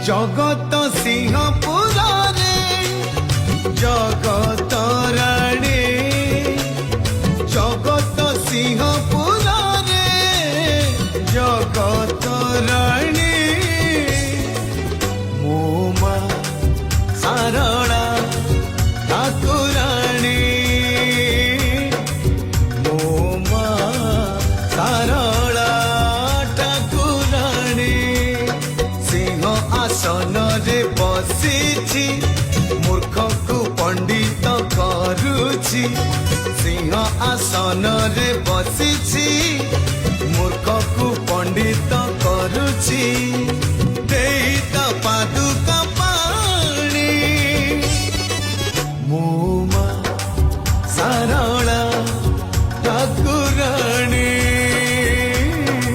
जगत सिंहपुरे जगत राणी जगत सिंहपुरे जगत राणी मो मां सारला ठाकुराणी मो मां सारला ठाकुराणी सिंह आसन रे बसी मूर्ख को पंडित करुछि सिंह आसन रे बसी मूर्ख को पंडित करुछि।